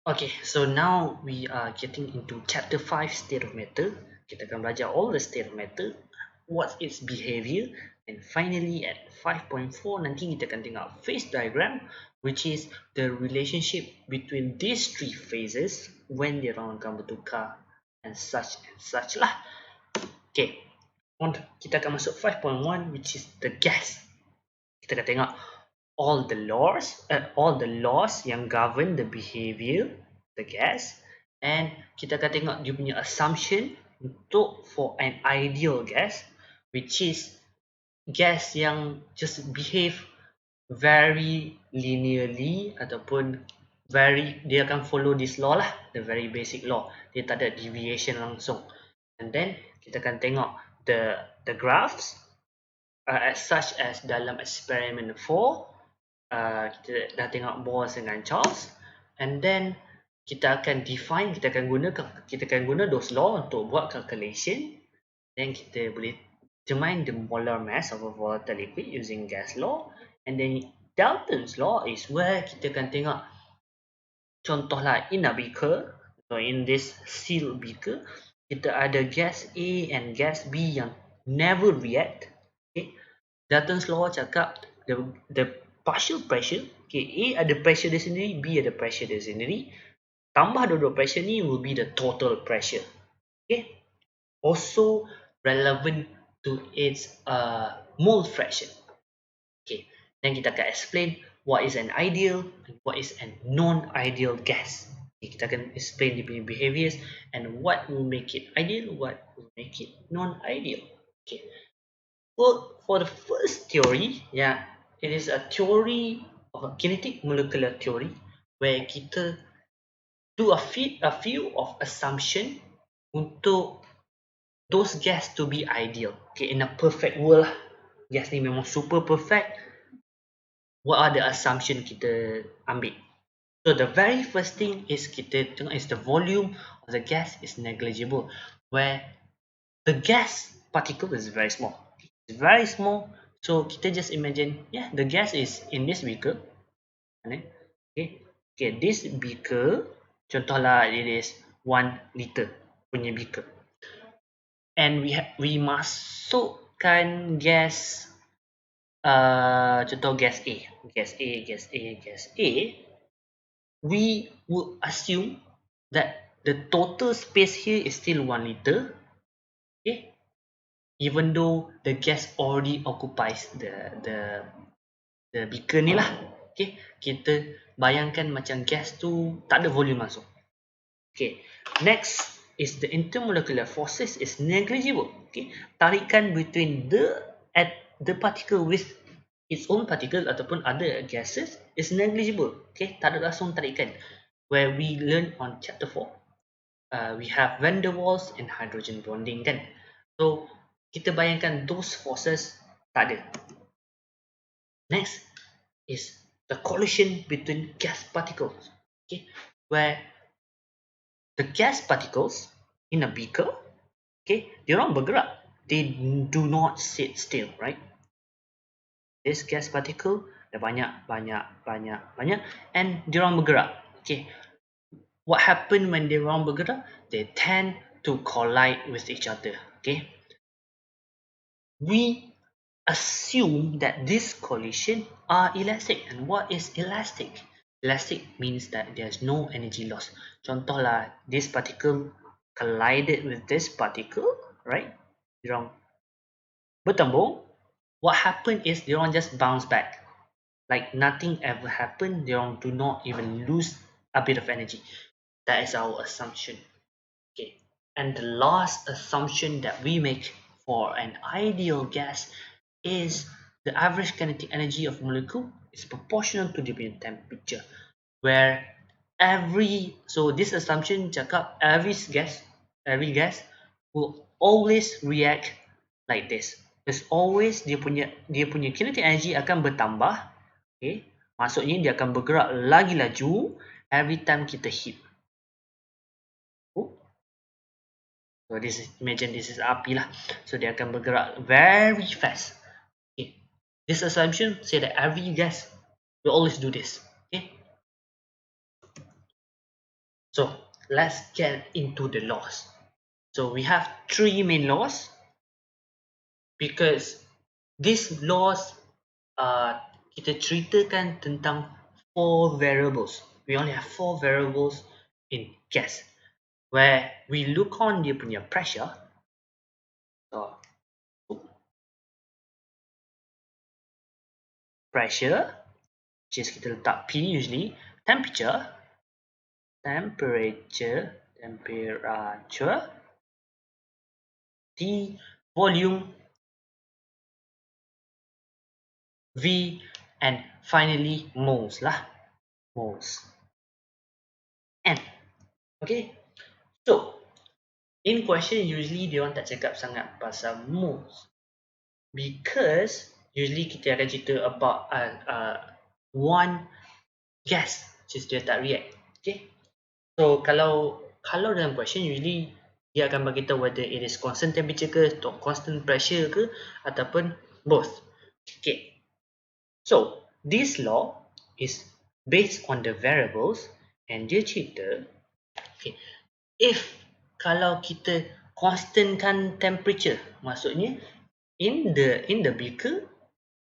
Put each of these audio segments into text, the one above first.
Okay, so now we are getting into chapter 5, state of matter. Kita akan belajar all the state of matter, what's its behavior, and finally at 5.4 nanti kita akan tengok phase diagram, which is the relationship between these three phases when dia orang akan bertukar and such lah. Okay, kita akan masuk 5.1, which is the gas. Kita akan tengok all the laws yang govern the behavior the gas, and kita akan tengok dia punya assumption untuk for an ideal gas, which is gas yang just behave very linearly ataupun dia akan follow this law lah, the very basic law, dia tak ada deviation langsung. And then kita akan tengok the graphs as such as dalam experiment 4. Kita dah tengok Bose dengan Charles, and then kita akan guna those law untuk buat calculation, then kita boleh determine the molar mass of a volatile liquid using gas law. And then Dalton's law is where kita akan tengok contohlah in a beaker, so in this sealed beaker kita ada gas A and gas B yang never react. Okay, Dalton's law cakap the partial pressure, okay, A ada pressure dia sendiri, B ada pressure dia sendiri, tambah dua-dua pressure ni will be the total pressure. Okay, also relevant to its mole fraction. Okay, then kita akan explain what is an ideal and what is a non-ideal gas. Okay, kita akan explain the behaviors and what will make it ideal, what will make it non-ideal. Okay, well, for the first theory, yeah, it is a theory of a kinetic molecular theory where kita do a few of assumption untuk those gas to be ideal. Okay, in a perfect world, gas ni memang super perfect. What are the assumption kita ambil? So the very first thing is kita tengok is the volume of the gas is negligible, where the gas particle is very small. It's very small. So kita just imagine, yeah, the gas is in this beaker. Okay, this beaker, contohlah it is 1 liter punya beaker. And we masukkan gas, contoh gas A. We will assume that the total space here is still 1 liter. Okay, even though the gas already occupies the beaker ni lah. Okay, kita bayangkan macam gas tu tak ada volume langsung. Okay, next is the intermolecular forces is negligible. Okay, tarikan between the particle with its own particle ataupun other gases is negligible. Okay, tak ada langsung tarikan. Where we learn on chapter 4, we have van der Waals and hydrogen bonding kan. So kita bayangkan those forces tak ada. Next is the collision between gas particles. Okay, where the gas particles in a beaker, okay, diorang bergerak. They do not sit still, right? This gas particle dah banyak, and diorang bergerak. Okay, what happen when diorang bergerak? They tend to collide with each other. Okay, we assume that this collision are elastic. And what is elastic? Elastic means that there's no energy loss. Contohlah, this particle collided with this particle, right? Diorang bertembung. What happened is diorang just bounce back. Like nothing ever happened. Diorang do not even lose a bit of energy. That is our assumption. Okay. And the last assumption that we make for an ideal gas is the average kinetic energy of molecule is proportional to the temperature, where so this assumption cakap every gas will always react like this. There's always dia punya kinetic energy akan bertambah. Okay, maksudnya dia akan bergerak lagi laju every time kita hit. So imagine this is api lah. So dia akan bergerak very fast. Okay, this assumption say that every gas will always do this. Okay, So let's get into the laws. So we have three main laws because these laws kita ceritakan tentang four variables. We only have four variables in gas where we look on dia punya pressure. So pressure, which is kita letak P usually, temperature, T, volume, V, and finally moles lah, moles. N. Okay, so in question usually dia orang tak cakap sangat pasal moles because usually kita akan cerita about one gas which is dia tak react. Okay, so kalau dalam question usually dia akan bagi tahu whether it is constant temperature ke atau constant pressure ke ataupun both. Okay, so this law is based on the variables and dia cerita okay, if kalau kita constantkan temperature, maksudnya in the beaker,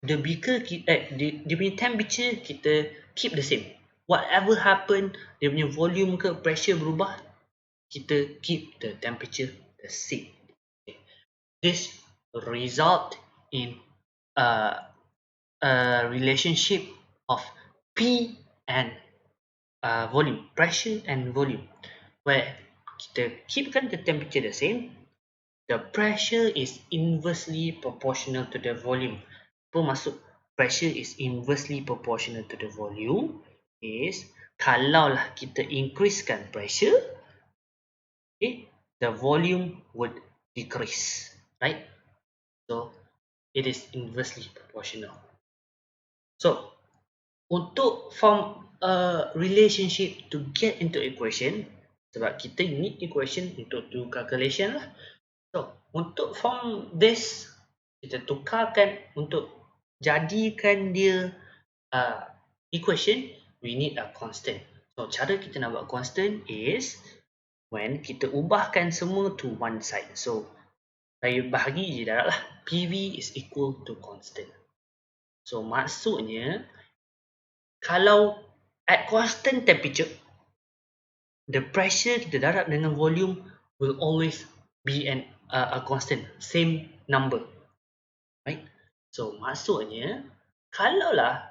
dia punya temperature kita keep the same. Whatever happen, dia punya volume ke pressure berubah, kita keep the temperature the same. Okay. This result in a relationship of P and volume, pressure and volume, where kita keepkan the temperature the same, the pressure is inversely proportional to the volume. Apa maksud pressure is inversely proportional to the volume? Is kalaulah kita increasekan pressure, okay, the volume would decrease, right? So it is inversely proportional. So untuk form a relationship to get into equation, sebab kita need equation untuk do calculation lah. So untuk form this, kita tukarkan untuk jadikan dia equation, we need a constant. So cara kita nak buat constant is when kita ubahkan semua to one side. So saya bahagi je darab lah, PV is equal to constant. So maksudnya kalau at constant temperature, the pressure kita darab dengan volume will always be a constant, same number, right? So maksudnya kalaulah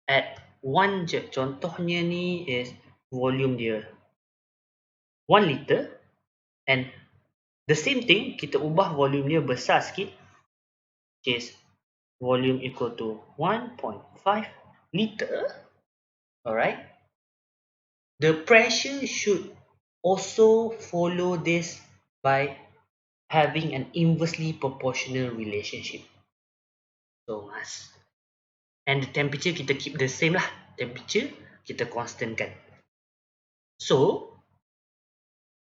at one je, contohnya ni is volume dia 1 liter and the same thing kita ubah volume dia besar sikit, which is volume equal to 1.5 liter, alright, the pressure should also follow this by having an inversely proportional relationship. So and the temperature kita keep the same lah, temperature kita constantkan. So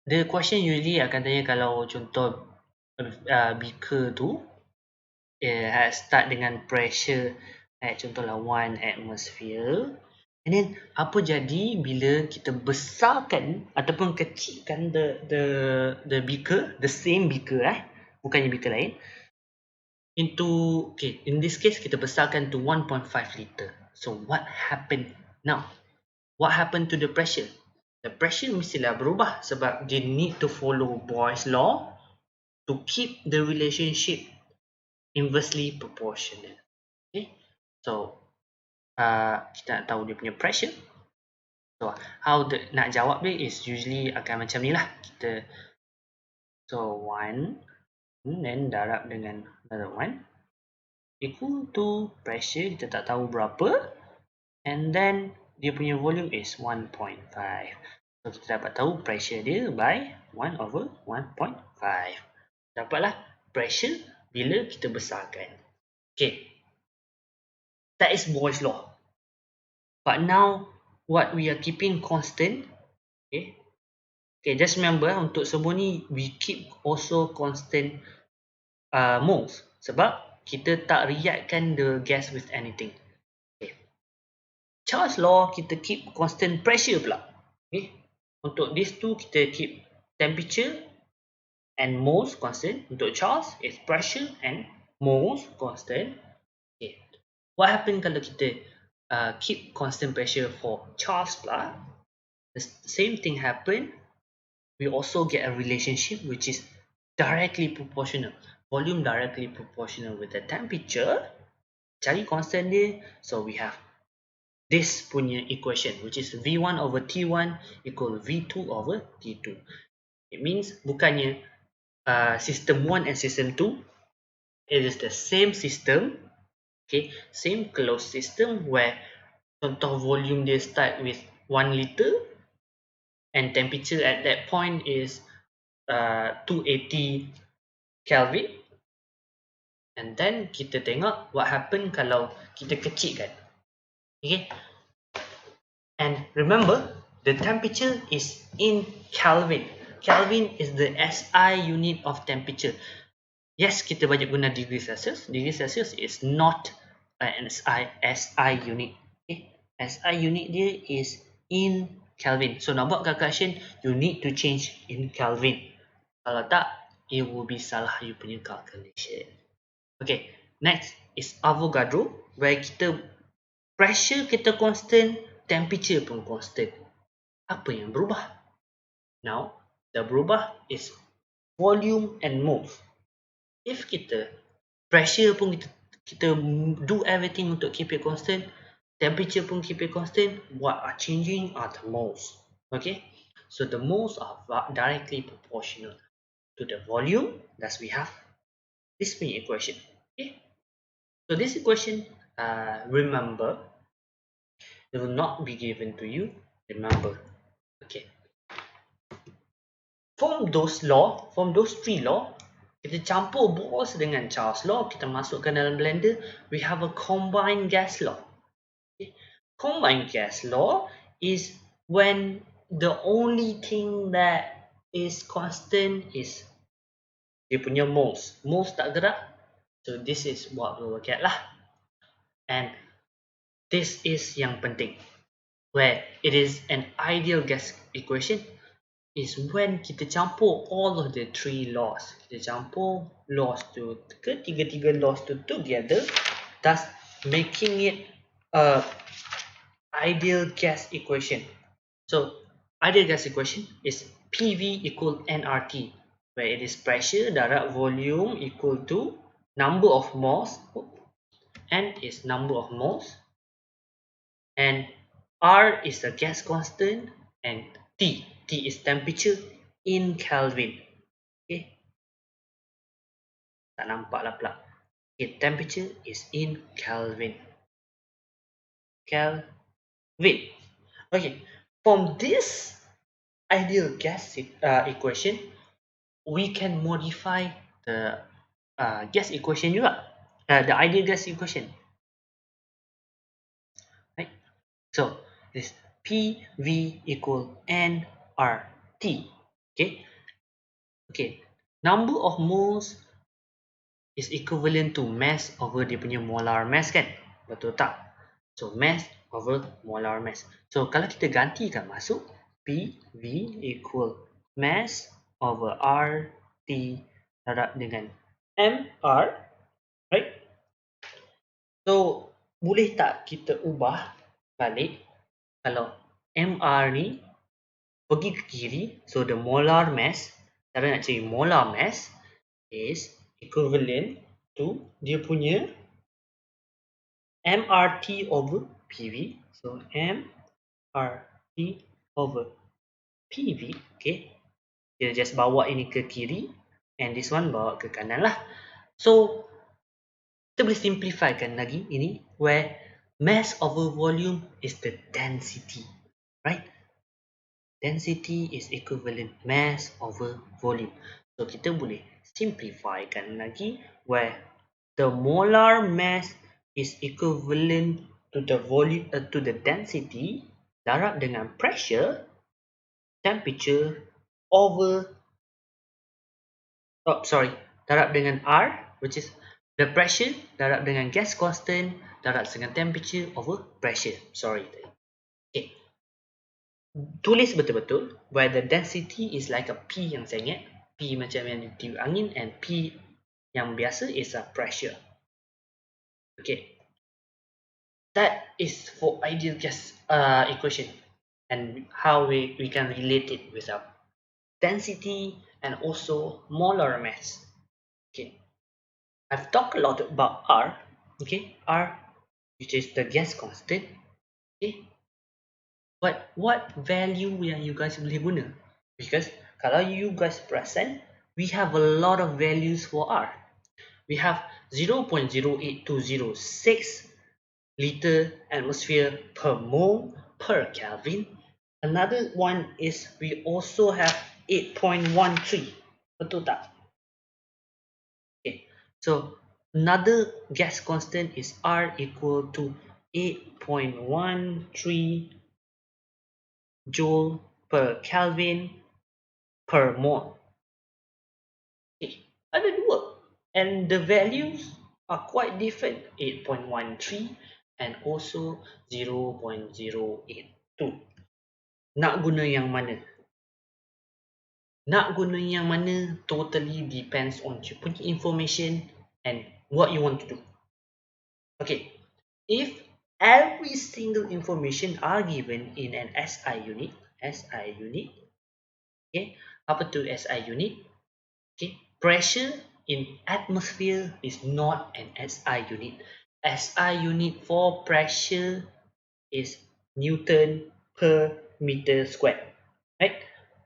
the question usually akan tanya kalau contoh beaker tu start dengan pressure at contohlah 1 atmosphere, and then apa jadi bila kita besarkan ataupun kecilkan the beaker, the same beaker bukannya beaker lain, into, okay, in this case kita besarkan to 1.5 liter. So what happened now? What happened to the pressure? The pressure mestilah berubah sebab they need to follow Boyle's law to keep the relationship inversely proportional. Okay, so kita nak tahu dia punya pressure. So how nak jawab dia is usually akan macam ni lah. Kita so 1 then darab dengan another 1 equal to pressure kita tak tahu berapa, and then dia punya volume is 1.5. So kita dapat tahu pressure dia by 1 over 1.5. Dapatlah pressure bila kita besarkan. Okay, that is Boyle's law. But now what we are keeping constant, okay, just remember untuk semua ni we keep also constant moles sebab kita tak reactkan the gas with anything. Okay, Charles law kita keep constant pressure pula. Okay, Untuk these two, kita keep temperature and moles constant. Untuk Charles, is pressure and moles constant. Okay. What happen kalau kita keep constant pressure for Charles pula? The same thing happen. We also get a relationship which is directly proportional. Volume directly proportional with the temperature. Cari constant dia. So we have this punya equation which is V1 over T1 equal V2 over T2. It means bukannya system 1 and system 2, it is the same system, okay, same closed system where contoh volume dia start with 1 liter and temperature at that point is 280 Kelvin, and then kita tengok what happen kalau kita kecilkan. Okay, and remember the temperature is in Kelvin. Kelvin is the SI unit of temperature. Yes, kita banyak guna degree Celsius. Degree Celsius is not an SI unit. Okay? SI unit dia is in Kelvin. So nak buat calculation, you need to change in Kelvin. Kalau tak, it will be salah you punya calculation. Okay, next is Avogadro, where kita pressure kita constant, temperature pun constant. Apa yang berubah? Now, the berubah is volume and moles. If kita pressure pun kita do everything untuk keep it constant, temperature pun keep it constant, what are changing are the moles. Okay, so the moles are directly proportional to the volume. Thus we have this main equation. Okay, so this equation, remember, it will not be given to you. Remember, okay. From those three law, kita campur Bose dengan Charles law, kita masukkan dalam blender, we have a combined gas law. Okay. Combined gas law is when the only thing that is constant is dia punya moles. Moles tak gerak. So this is what we will get lah. And this is yang penting. Where it is an ideal gas equation is when kita campur all of the three laws. Kita campur laws tu, ketiga-tiga laws tu together, thus making it a ideal gas equation. So ideal gas equation is PV equal nRT, where it is pressure, darat, volume equal to number of moles, N is number of moles, and R is the gas constant, and T is temperature in Kelvin. Okay, tak nampak lah pula. Okay, temperature is in Kelvin. Kelvin. Okay, from this ideal gas equation, we can modify the gas equation juga, the ideal gas equation. Right? So this PV equal nRT. Okay. Number of moles is equivalent to mass over dia punya molar mass kan? Betul tak? So mass over molar mass. So kalau kita gantikan masuk PV equal mass over RT darab dengan MR, right? So boleh tak kita ubah balik kalau MR ni pergi ke kiri, so the molar mass, cara nak cari molar mass is equivalent to dia punya MRT over PV. So MRT over PV, okay. Kita just bawa ini ke kiri and this one bawa ke kanan lah. So kita boleh simplifykan lagi ini, where mass over volume is the density, right? Density is equivalent mass over volume. So kita boleh simplifykan lagi, where the molar mass is equivalent to the volume, to the density darab dengan pressure, temperature over darab dengan R, which is the pressure darab dengan gas constant darab dengan temperature over pressure. Okay. tulis betul-betul where the density is like a P yang saya ingat. P macam yang ditiup angin and P yang biasa is a pressure. Okay. That is for ideal gas equation and how we can relate it with our density and also molar mass. Okay. I've talked a lot about R. Okay. R, which is the gas constant. Okay. But what value yang you guys boleh guna? Because kalau you guys perasan, we have a lot of values for R. We have 0.08206 liter atmosphere per mole per Kelvin. Another one is we also have 8.13. Betul tak? Okay. So another gas constant is R equal to 8.13 joule per Kelvin per mole. Okay. Ada dua. And the values are quite different. 8.13 and also 0.082. Nak guna yang mana? Nak guna yang mana totally depends on you punya information and what you want to do. Okay, if every single information are given in an SI unit, okay, apa tu SI unit? Okay, pressure in atmosphere is not an SI unit. SI unit for pressure is Newton per meter square, right?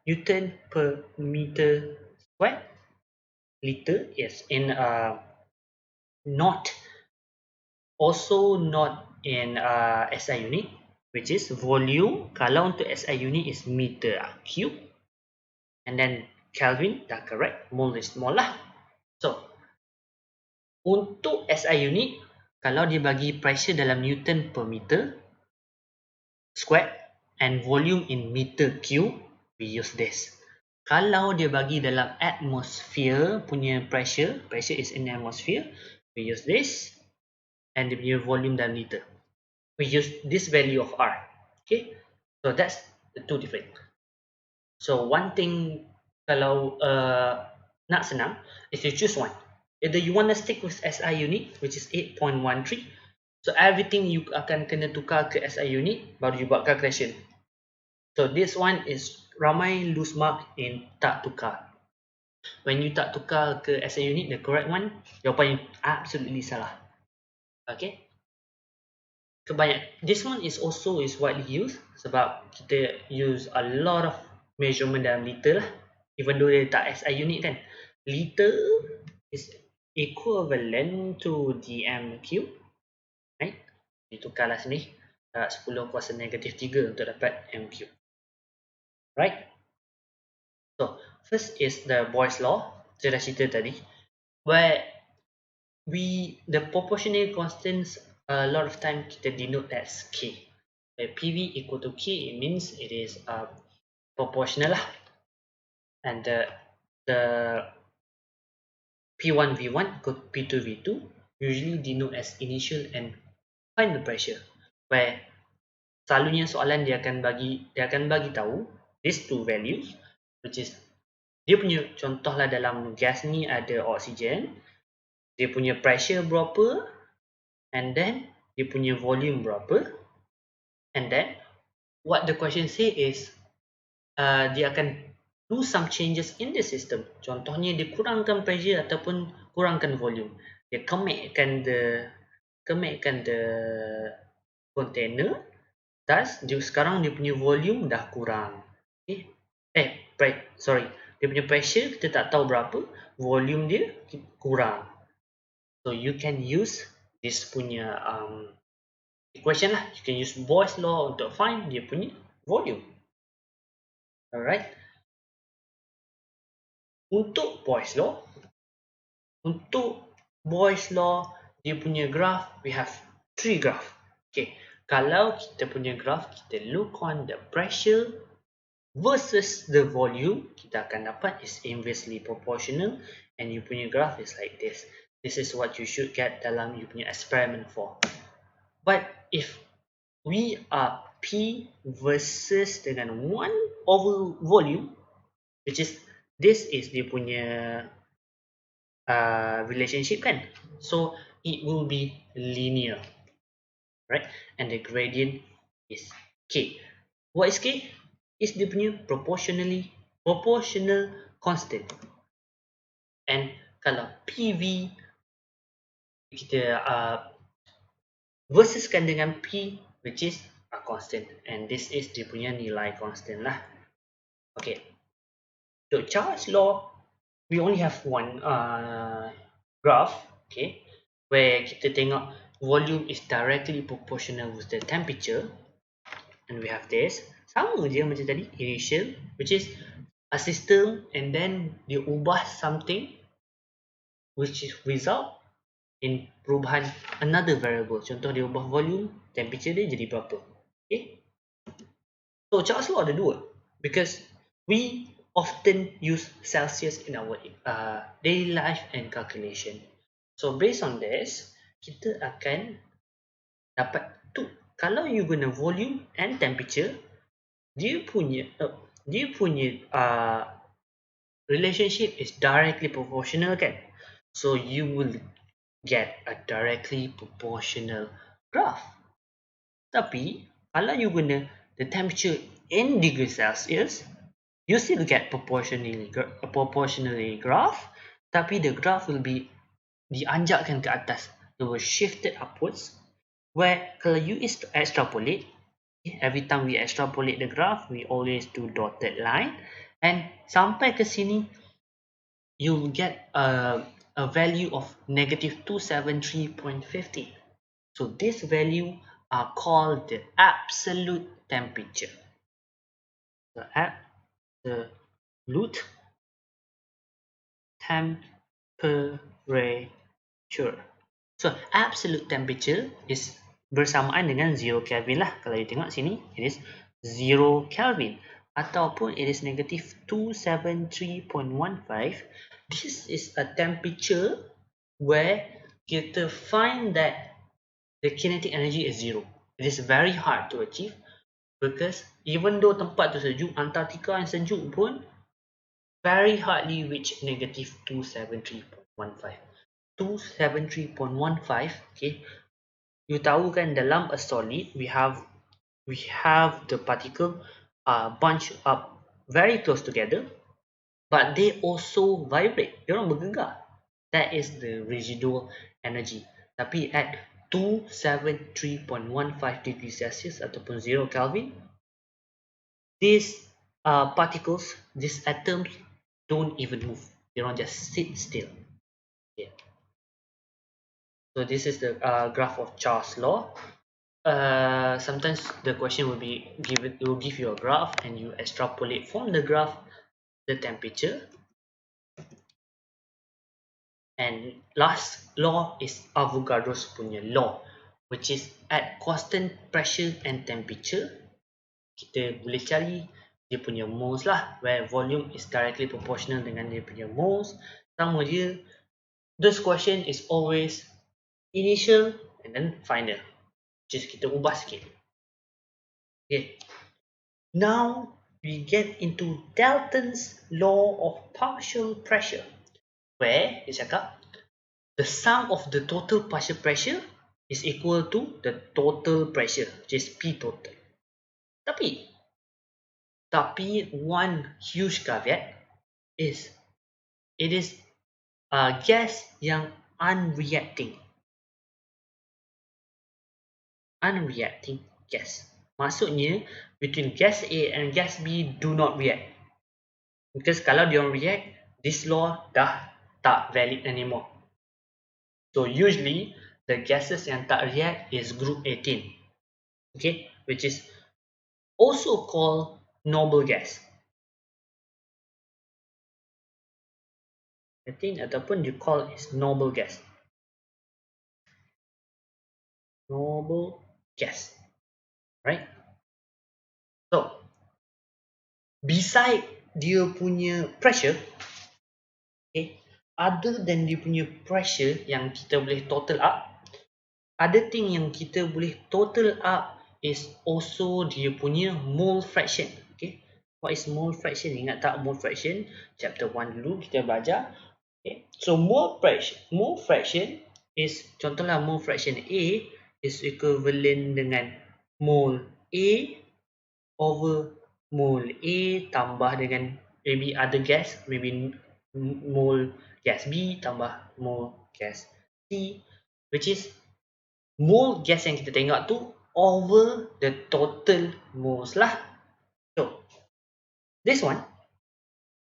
Newton per meter square. Liter is in not also not in SI unit, which is volume. Kalau untuk SI unit is meter cube, and then Kelvin dah correct, mole is mole lah. So untuk SI unit, kalau dia bagi pressure dalam Newton per meter square and volume in meter cube, we use this. Kalau dia bagi dalam atmosphere punya pressure is in atmosphere, we use this, and dia punya volume dalam liter, we use this value of R. Okay, so that's the two different. So one thing kalau nak senang is you choose one. Either you want to stick with SI unit, which is 8.13, so everything you akan kena tukar ke SI unit baru you buat calculation. So this one is ramai lose mark in tak tukar. When you tak tukar ke SI unit, the correct one, jawapan yang absolutely salah. Okay. This one is also widely used sebab kita use a lot of measurement dalam liter lah. Even though dia tak SI unit kan. Liter is equivalent to dm cube. Right? Ditukarlah sini. 10 kuasa negatif 3 untuk dapat m cube. Right? So, first is the Boyle's law. Saya dah cerita tadi. Where the proportional constants a lot of time kita denote as K. PV equal to K, it means it is proportional lah. And the P1 V1 equal to P2 V2 usually denote as initial and final pressure. Where selalunya soalan dia akan bagi tahu these two values, which is dia punya contohlah dalam gas ni ada oksigen, dia punya pressure berapa, and then dia punya volume berapa, and then what the question say is dia akan do some changes in the system. Contohnya dia kurangkan pressure ataupun kurangkan volume. Dia kematkan the container. Thus sekarang dia punya volume dah kurang. Okay. Dia punya pressure kita tak tahu berapa, volume dia kurang. So you can use this punya equation lah. You can use Boyle's law untuk find dia punya volume. Alright. Untuk Boyle's law, dia punya graph, we have 3 graph. Okay. Kalau kita punya graph, kita look on the pressure versus the volume, kita akan dapat is inversely proportional, and you punya graph is like this. This is what you should get dalam you punya experiment 4. But if we are P versus dengan 1 over volume, which is this is dia punya relationship kan. So it will be linear, right? And the gradient is K. What is K? Is dia punya proportional constant. And kalau PV kita versuskan dengan P, which is a constant, and this is dia punya nilai constant lah. Okay, so Charles' law, we only have one graph, okay, where kita tengok volume is directly proportional with the temperature, and we have this sama je macam tadi, initial, which is a system, and then dia ubah something which is result in perubahan another variable. Contoh dia ubah volume, temperature dia jadi berapa. Okay, so Charles' law ada dua, because we often use Celsius in our daily life and calculation. So based on this, kita akan dapat tu, kalau you guna volume and temperature, dia punya relationship is directly proportional kan. So you will get a directly proportional graph. Tapi kalau you guna the temperature in degrees Celsius, you still get proportionally graph, tapi the graph will be dianjakkan ke atas. It will shift it upwards, where kalau you extrapolate, every time we extrapolate the graph, we always do dotted line, and sampai ke sini, you will get a value of negative 273.50. So this value are called the absolute temperature. The absolute temperature. So absolute temperature is bersamaan dengan 0 Kelvin lah. Kalau you tengok sini, it is 0 Kelvin. Ataupun it is negative 273.15. This is a temperature where kita find that the kinetic energy is 0. It is very hard to achieve, because even though tempat tu sejuk, Antarctica yang sejuk pun very hardly reach negative 273.15. 273.15, okay. You tahu kan, dalam a solid we have the particle bunched up very close together, but they also vibrate. Diorang bergegar. That is the residual energy. Tapi at 273.15 degrees Celsius ataupun 0 Kelvin, these particles, these atoms don't even move. Diorang just sit still. Yeah. So this is the graph of Charles' law. Sometimes the question will be will give you a graph, and you extrapolate from the graph the temperature. And last law is Avogadro's punya law, which is at constant pressure and temperature, kita boleh cari dia punya moles lah, where volume is directly proportional dengan dia punya moles. Sama je, this question is always initial and then final. Just kita ubah sikit. Okay. Now we get into Dalton's law of partial pressure, where dia cakap the sum of the total partial pressure is equal to the total pressure, which is P total. Tapi one huge caveat is it is a gas yang unreacting gas. Maksudnya between gas A and gas B do not react. Because kalau dia react, this law dah tak valid anymore. So usually the gases yang tak react is group 18. Okay, which is also called noble gas. 18 ataupun you call it noble gas. Noble gas. Right? So, beside dia punya pressure, okay, other than dia punya pressure yang kita boleh total up, other thing yang kita boleh total up is also dia punya mole fraction. Okay, what is mole fraction? Ingat tak mole fraction? Chapter 1 dulu kita belajar. Okay, so mole fraction is, contohlah mole fraction A is equivalent dengan mole A over mole A tambah dengan maybe other gas, maybe mole gas B tambah mole gas C, which is mole gas yang kita tengok tu over the total moles lah. So this one,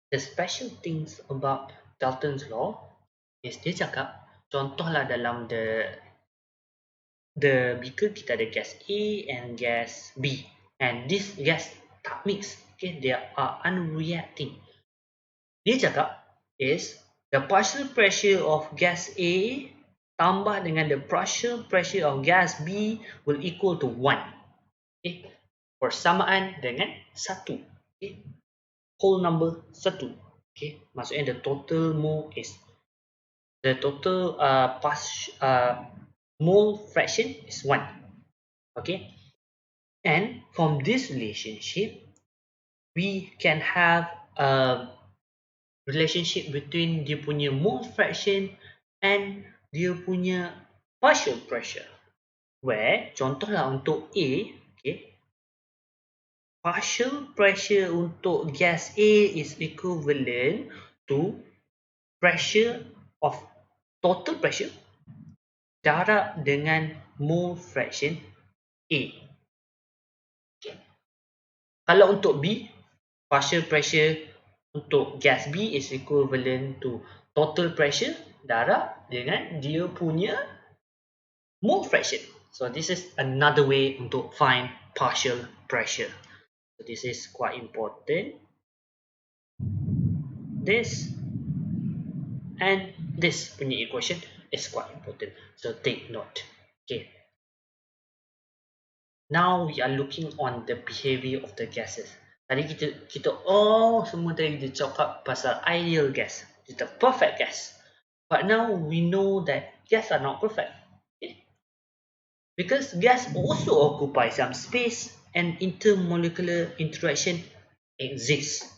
the special things about Dalton's law is dia cakap, contohlah dalam the beaker kita ada gas A and gas B, and this gas tak mix, okay, they are unreacting. Dia cakap is the partial pressure of gas A tambah dengan the partial pressure of gas B will equal to 1. Okay, persamaan dengan 1. Okay, whole number 1. Okay, maksudnya the total mole is the total mole fraction is 1. Okay, and from this relationship we can have a relationship between dia punya mole fraction and dia punya partial pressure, where contohlah untuk A, okay, partial pressure untuk gas A is equivalent to pressure of total pressure darab dengan mole fraction A. Okay. Kalau untuk B, partial pressure untuk gas B is equivalent to total pressure darab dengan dia punya mole fraction. So this is another way untuk find partial pressure. So this is quite important. This and this punya equation is quite important. So take note. Okay. Now we are looking on the behavior of the gases. Tadi kita semua tadi kita cakap pasal ideal gas, kita perfect gas. But now we know that gas are not perfect. Okay? Because gas also occupy some space and intermolecular interaction exists.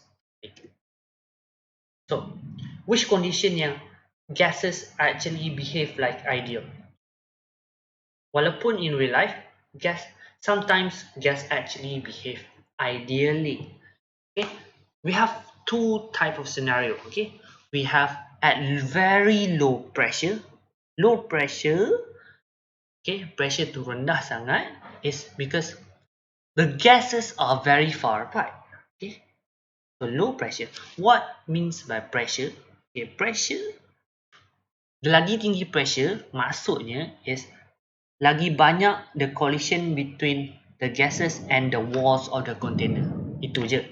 So, which condition yang gases actually behave like ideal? Walaupun in real life, sometimes gas actually behave ideally. Okay, we have two type of scenario. Okay, we have at very low pressure. Okay, pressure tu rendah sangat is because the gases are very far apart. Okay, so low pressure. What means by pressure? Okay, pressure, lagi tinggi pressure maksudnya is lagi banyak the collision between the gases and the walls of the container. Itu je.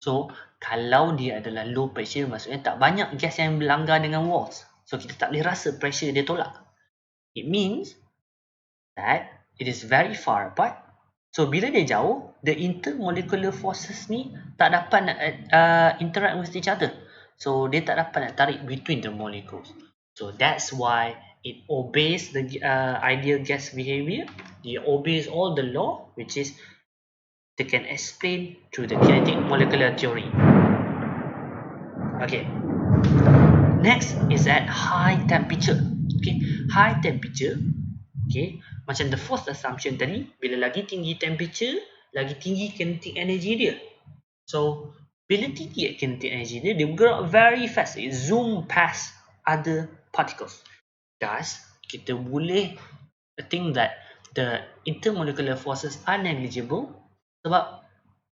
So, kalau dia adalah low pressure, maksudnya tak banyak gas yang berlanggar dengan walls. So, kita tak boleh rasa pressure dia tolak. It means that it is very far apart. So, bila dia jauh, the intermolecular forces ni tak dapat nak interact with each other. So, dia tak dapat nak tarik between the molecules. So, that's why it obeys the ideal gas behavior. It obeys all the law, which is they can explain through the kinetic molecular theory. Okay. Next is at high temperature. Okay, high temperature. Okay, macam the first assumption tadi, bila lagi tinggi temperature, lagi tinggi kinetic energy dia. So, bila tinggi kinetic energy dia, dia bergerak very fast. It zoom past other particles. Thus, kita boleh think that the intermolecular forces are negligible sebab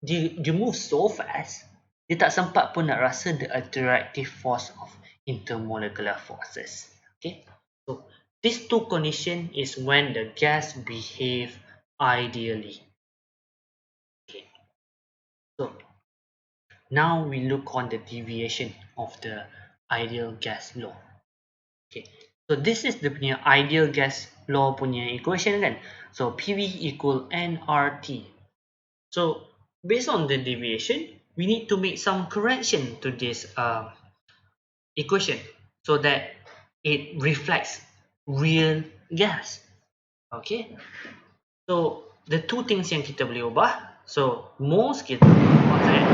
dia move so fast, dia tak sempat pun nak rasa the attractive force of intermolecular forces. Okay, so these two conditions is when the gas behave ideally. Okay, so now we look on the deviation of the ideal gas law. Okay, so this is the punya ideal gas law punya equation kan. So PV equal nRT. So based on the deviation, we need to make some correction to this equation so that it reflects real gas. Okay, so the two things yang kita boleh ubah. So moles kita boleh ubah sangat.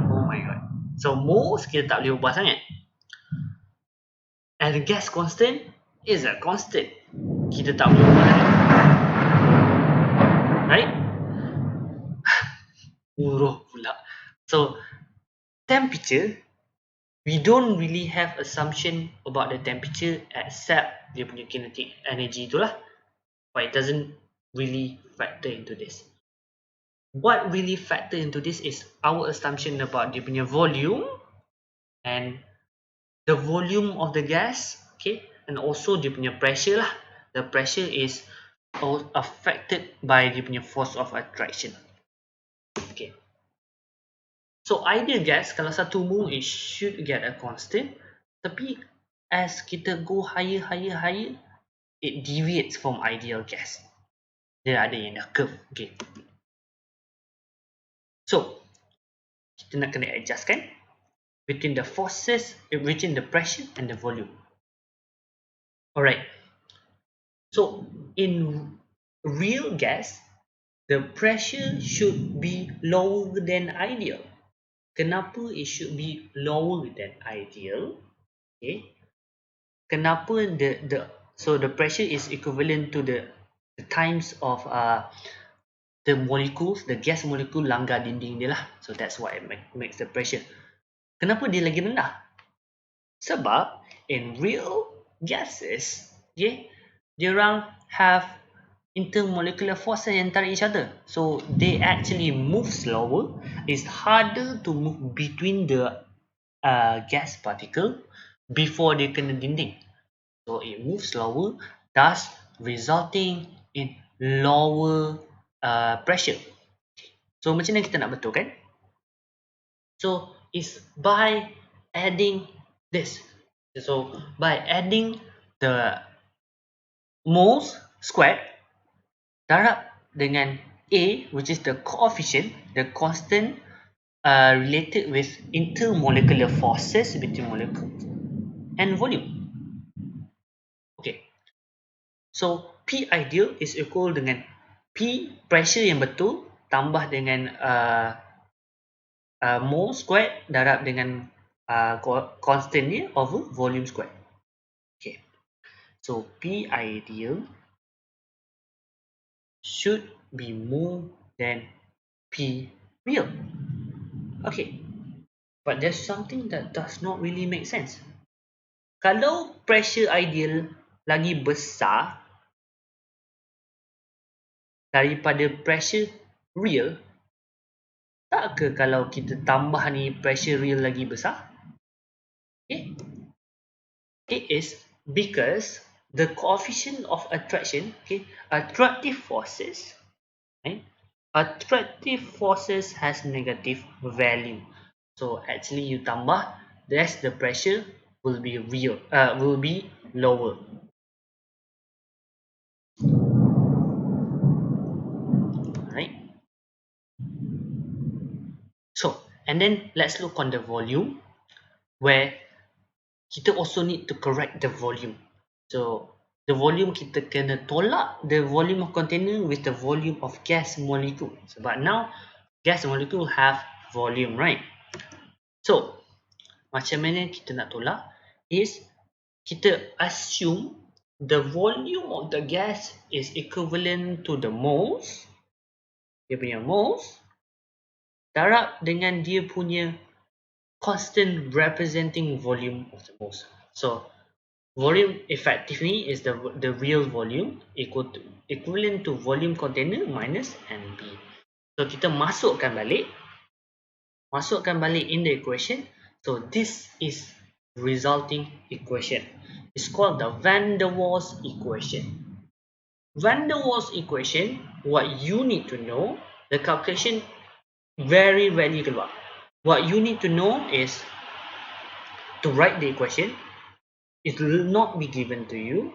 Oh my god. So moles kita tak boleh ubah sangat. And the gas constant is a constant. Kita tak boleh ubah sangat. Right? Uruh pula. So temperature, we don't really have assumption about the temperature except dia punya kinetic energy itulah. But it doesn't really factor into this. What really factor into this is our assumption about dia punya volume and the volume of the gas, okay, and also dia punya pressure lah. The pressure is affected by dia punya force of attraction. Okay. So ideal gas kalau satu mole it should get a constant, tapi as kita go higher, it deviates from ideal gas. Dia ada yang dah curve. Okay. So kita nak kena adjustkan between the forces, between the pressure and the volume. Alright. So in real gas, the pressure should be lower than ideal. Kenapa it should be lower than ideal? Okay. Kenapa so the pressure is equivalent to the times of the molecules, the gas molecule langgar dinding dia lah. So that's why it makes the pressure. Kenapa dia lagi rendah? Sebab in real gases, okay, diorang have intermolecular forces antara each other. So they actually move slower. It's harder to move between the gas particle before they kena dinding. So it moves slower, thus resulting in lower pressure. So macam mana kita nak betulkan? So it's by adding this. So by adding the moles squared darab dengan A, which is the coefficient, the constant related with intermolecular forces between molecules and volume. Okay. So P ideal is equal dengan P pressure yang betul tambah dengan mole squared darab dengan constant ni over volume squared. Okay. So P ideal should be more than P real. Okay. But there's something that does not really make sense. Kalau pressure ideal lagi besar daripada pressure real, tak ke kalau kita tambah ni pressure real lagi besar? Okay. It is because the coefficient of attraction, okay, attractive forces has negative value. So actually you tambah, thus the pressure will be lower. Alright. So and then let's look on the volume, where kita also need to correct the volume. So the volume kita kena tolak the volume of container with the volume of gas molecule. Sebab now gas molecule have volume, right? So macam mana kita nak tolak is kita assume the volume of the gas is equivalent to the moles, dia punya moles darab dengan dia punya constant representing volume of the moles. So volume effectively is the real volume equivalent to volume container minus NB. So kita masukkan balik in the equation. So this is resulting equation. It's called the Van der Waals equation. Van der Waals equation, what you need to know, the calculation very keluar. What you need to know is to write the equation. It will not be given to you.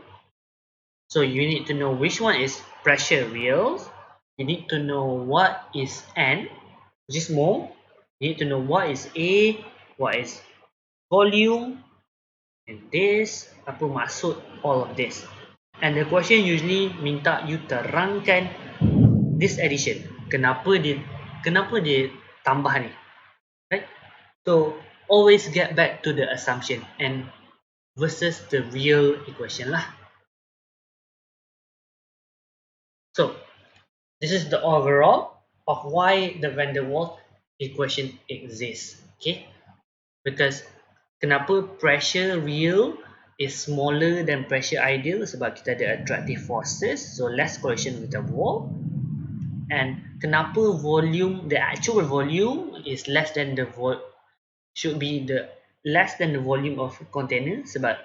So you need to know which one is pressure real. You need to know what is N, which is mole. You need to know what is A, what is volume, and this, apa maksud all of this. And the question usually minta you terangkan this addition. Kenapa dia tambah ni? Right? So always get back to the assumption and versus the real equation lah. So this is the overall of why the van der Waals equation exists. Okay, because kenapa pressure real is smaller than pressure ideal sebab kita ada attractive forces, so less collision with the wall. And kenapa volume, the actual volume is less than the should be the less than the volume of container sebab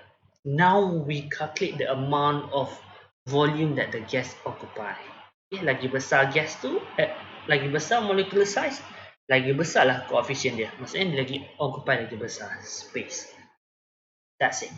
now we calculate the amount of volume that the gas occupy. Okay, lagi besar gas tu, lagi besar molecular size, lagi besar lah coefficient dia. Maksudnya dia lagi occupy lagi besar space. That's it.